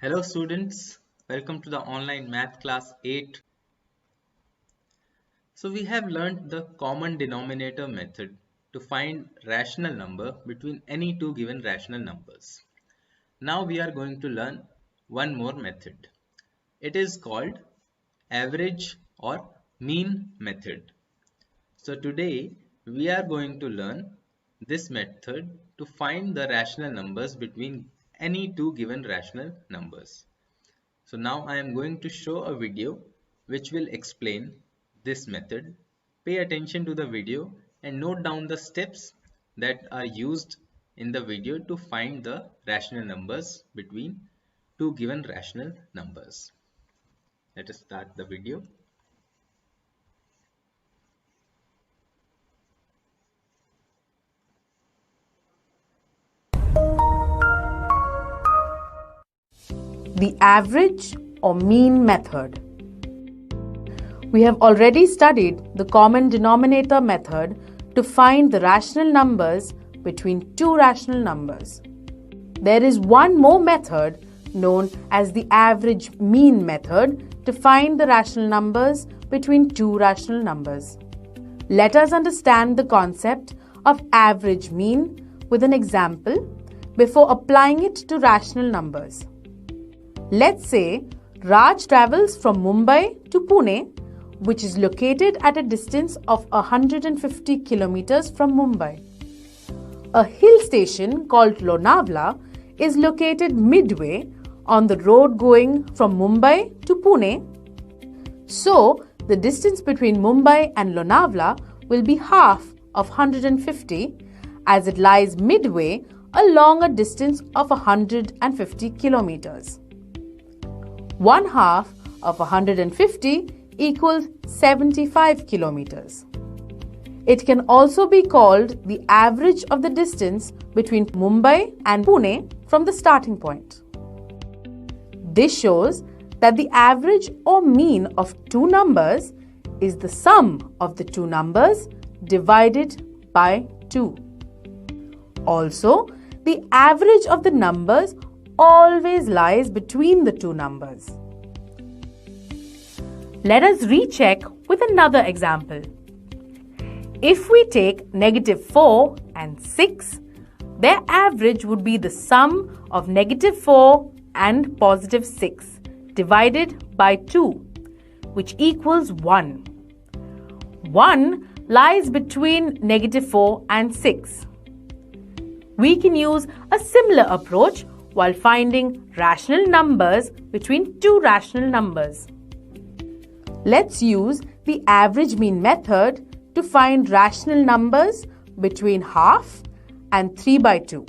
Hello students, welcome to the online math class 8. So we have learned the common denominator method to find rational number between any two given rational numbers. Now we are going to learn one more method. It is called average or mean method. So today we are going to learn this method to find the rational numbers between any two given rational numbers. So now I am going to show a video which will explain this method. Pay attention to the video and note down the steps that are used in the video to find the rational numbers between two given rational numbers. Let us start the video. The average or mean method. We have already studied the common denominator method to find the rational numbers between two rational numbers. There is one more method known as the average mean method to find the rational numbers between two rational numbers. Let us understand the concept of average mean with an example before applying it to rational numbers. Let's say Raj travels from Mumbai to Pune, which is located at a distance of 150 kilometers from Mumbai. A hill station called Lonavala is located midway on the road going from Mumbai to Pune. So, the distance between Mumbai and Lonavala will be half of 150 as it lies midway along a distance of 150 kilometers. One half of 150 equals 75 kilometers. It can also be called the average of the distance between Mumbai and Pune from the starting point. This shows that the average or mean of two numbers is the sum of the two numbers divided by 2. Also, the average of the numbers always lies between the two numbers. Let us recheck with another example. If we take -4 and 6, their average would be the sum of -4 and +6 divided by 2, which equals 1. 1 lies between -4 and 6. We can use a similar approach while finding rational numbers between two rational numbers. Let's use the average mean method to find rational numbers between half and 3 by 2.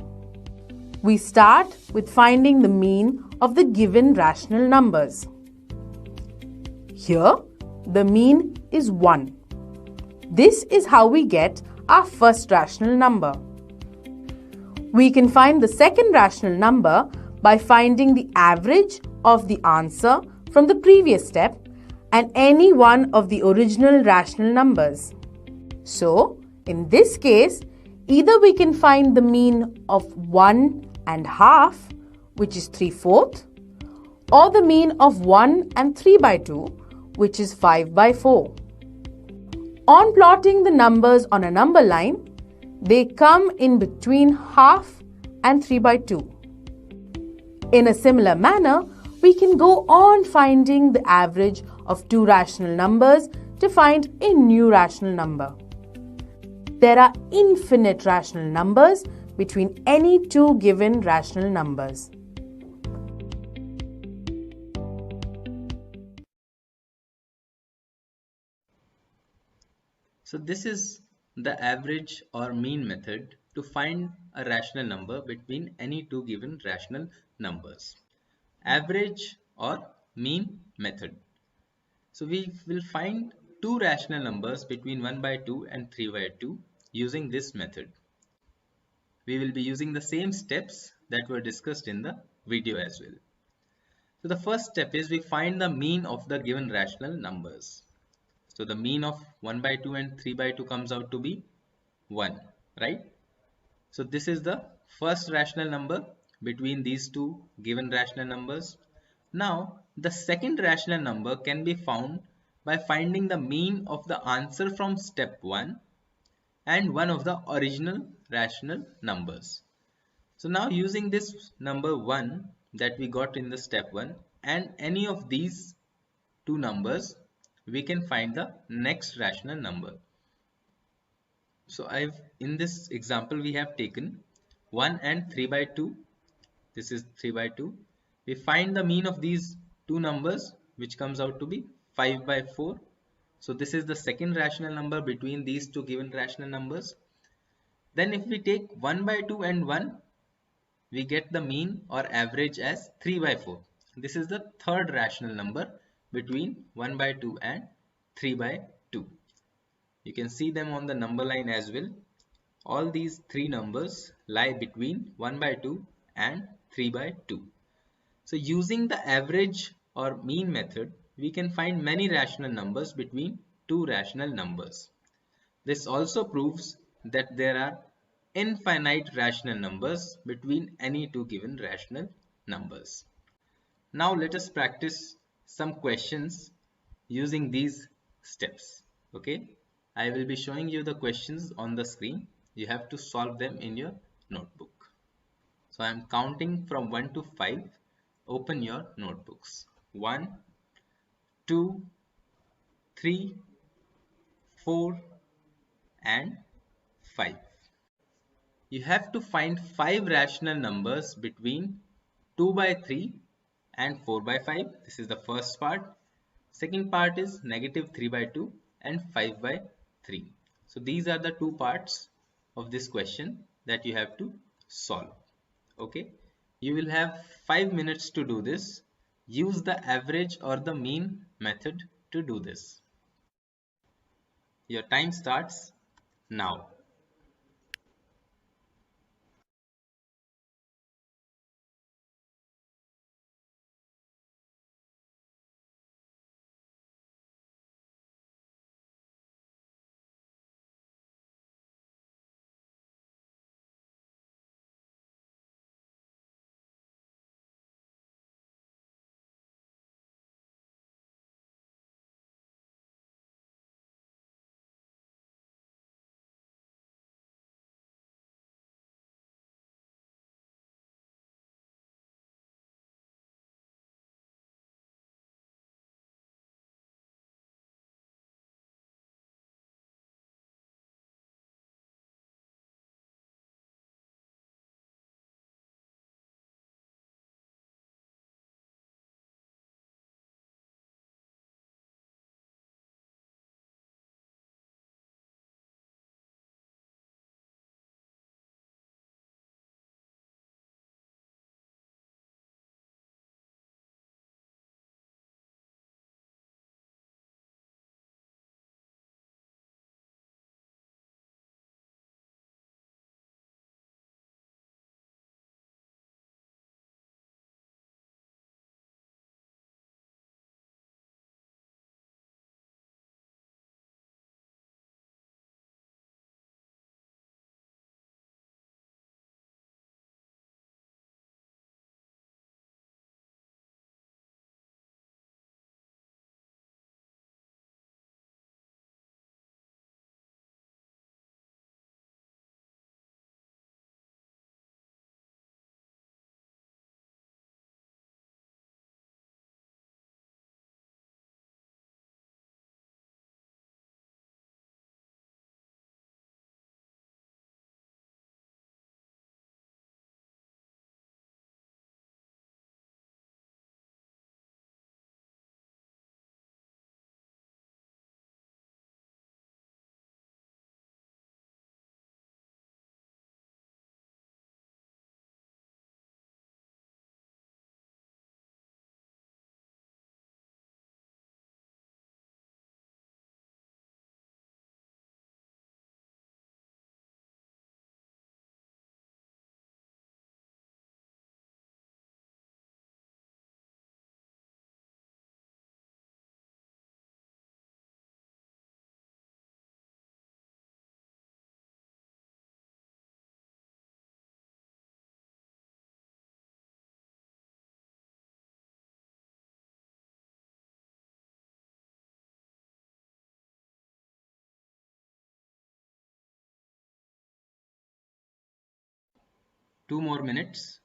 We start with finding the mean of the given rational numbers. Here, the mean is 1. This is how we get our first rational number. We can find the second rational number by finding the average of the answer from the previous step and any one of the original rational numbers. So, in this case, either we can find the mean of 1 and half, which is 3/4, or the mean of 1 and 3 by 2, which is 5 by 4. On plotting the numbers on a number line, they come in between half and 3 by 2. In a similar manner, we can go on finding the average of two rational numbers to find a new rational number. There are infinite rational numbers between any two given rational numbers. So this is the average or mean method to find a rational number between any two given rational numbers. Average or mean method. So we will find two rational numbers between 1 by 2 and 3 by 2 using this method. We will be using the same steps that were discussed in the video as well. So the first step is we find the mean of the given rational numbers. So the mean of 1 by 2 and 3 by 2 comes out to be 1, right? So this is the first rational number between these two given rational numbers. Now, the second rational number can be found by finding the mean of the answer from step 1 and one of the original rational numbers. So now using this number 1 that we got in the step 1 and any of these two numbers, we can find the next rational number. So in this example we have taken 1 and 3 by 2. This is 3 by 2. We find the mean of these two numbers, which comes out to be 5 by 4. So this is the second rational number between these two given rational numbers. Then if we take 1 by 2 and 1, we get the mean or average as 3 by 4. This is the third rational number between 1 by 2 and 3 by 2. You can see them on the number line as well. All these three numbers lie between 1 by 2 and 3 by 2. So using the average or mean method, we can find many rational numbers between two rational numbers. This also proves that there are infinite rational numbers between any two given rational numbers. Now let us practice some questions using these steps. Okay, I will be showing you the questions on the screen. You have to solve them in your notebook. So I am counting from 1 to 5. Open your notebooks. 1, 2, 3, 4 and 5. You have to find 5 rational numbers between 2 by 3 and 4 by 5. This is the first part. Second part is negative 3 by 2 and 5 by 3. So these are the two parts of this question that you have to solve. Okay. You will have 5 minutes to do this. Use the average or the mean method to do this. Your time starts now. 2 more minutes.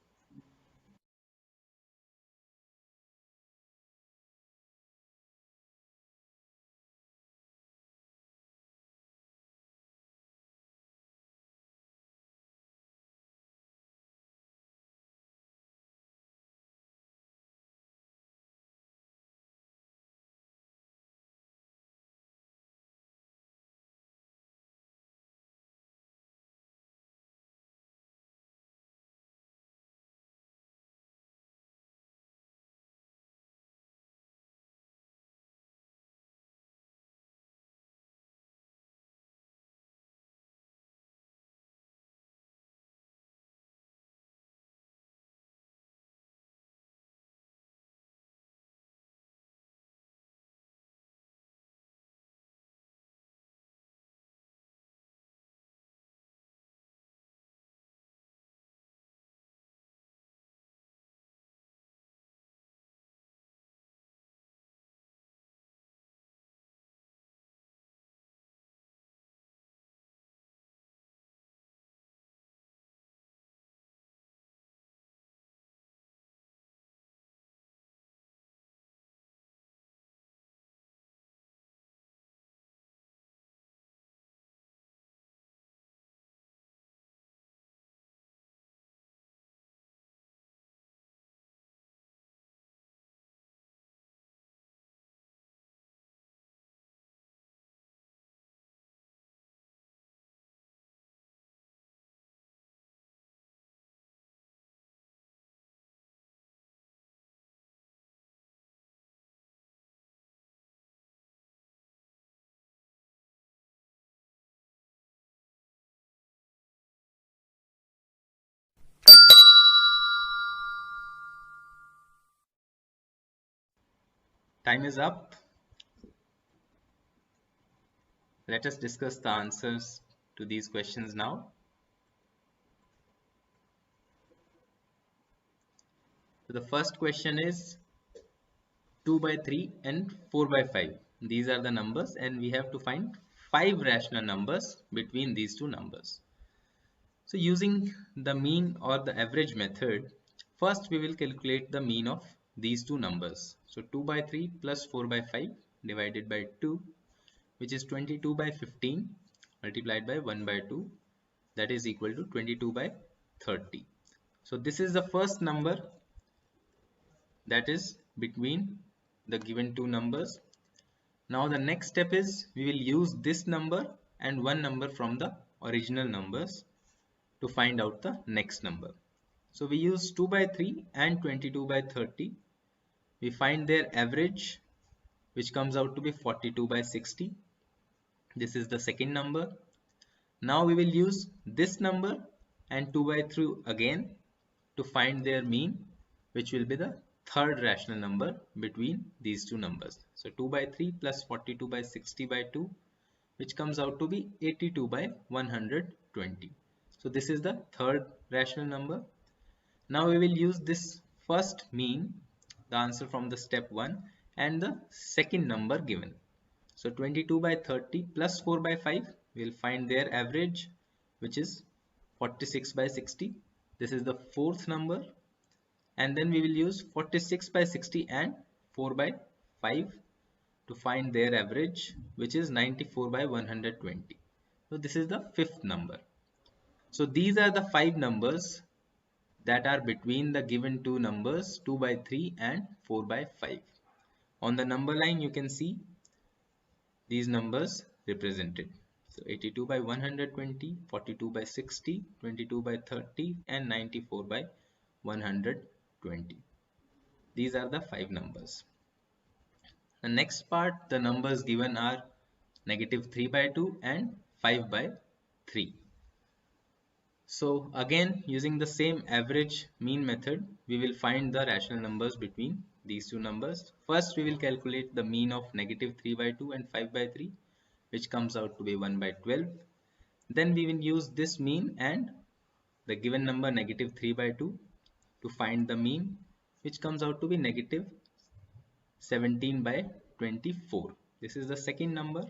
Time is up. Let us discuss the answers to these questions now. So the first question is 2 by 3 and 4 by 5. These are the numbers and we have to find 5 rational numbers between these two numbers. So using the mean or the average method, first we will calculate the mean of these two numbers. So 2 by 3 plus 4 by 5 divided by 2, which is 22 by 15 multiplied by 1 by 2, that is equal to 22 by 30. So this is the first number that is between the given two numbers. Now the next step is we will use this number and one number from the original numbers to find out the next number. So we use 2 by 3 and 22 by 30. We find their average, which comes out to be 42 by 60. This is the second number. Now we will use this number and 2 by 3 again to find their mean, which will be the third rational number between these two numbers. So 2 by 3 plus 42 by 60 by 2, which comes out to be 82 by 120. So this is the third rational number. Now we will use this first mean, the answer from the step 1, and the second number given. So 22 by 30 plus 4 by 5, we will find their average, which is 46 by 60. This is the fourth number. And then we will use 46 by 60 and 4 by 5 to find their average, which is 94 by 120. So this is the fifth number. So these are the 5 numbers that are between the given two numbers 2 by 3 and 4 by 5. On the number line you can see these numbers represented. So 82 by 120, 42 by 60, 22 by 30 and 94 by 120. These are the 5 numbers. The next part, the numbers given are negative 3 by 2 and 5 by 3. So again, using the same average mean method, we will find the rational numbers between these two numbers. First, we will calculate the mean of negative 3 by 2 and 5 by 3, which comes out to be 1 by 12. Then we will use this mean and the given number negative 3 by 2 to find the mean, which comes out to be negative 17 by 24. This is the second number.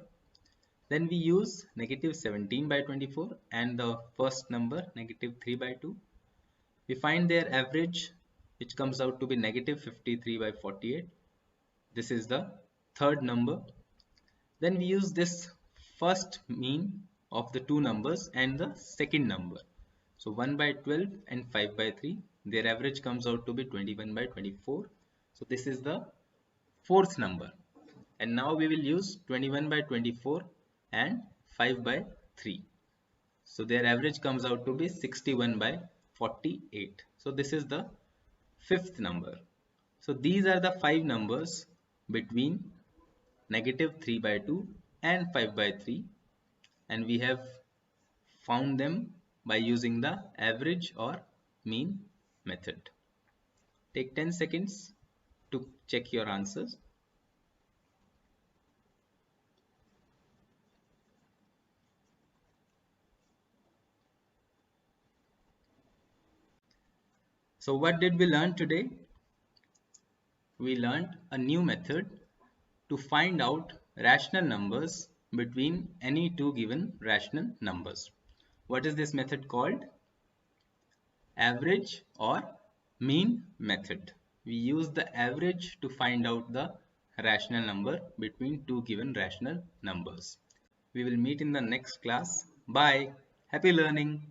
Then we use negative 17 by 24 and the first number negative 3 by 2 We find their average, which comes out to be negative 53 by 48. This is the third number. Then we use this first mean of the two numbers and the second number. So 1 by 12 and 5 by 3. Their average comes out to be 21 by 24. So this is the fourth number. And now we will use 21 by 24 and 5 by 3. So their average comes out to be 61 by 48. So this is the fifth number. So these are the five numbers between negative 3 by 2 and 5 by 3, and we have found them by using the average or mean method. Take 10 seconds to check your answers. So what did we learn today? We learned a new method to find out rational numbers between any two given rational numbers. What is this method called? Average or mean method. We use the average to find out the rational number between two given rational numbers. We will meet in the next class. Bye. Happy learning.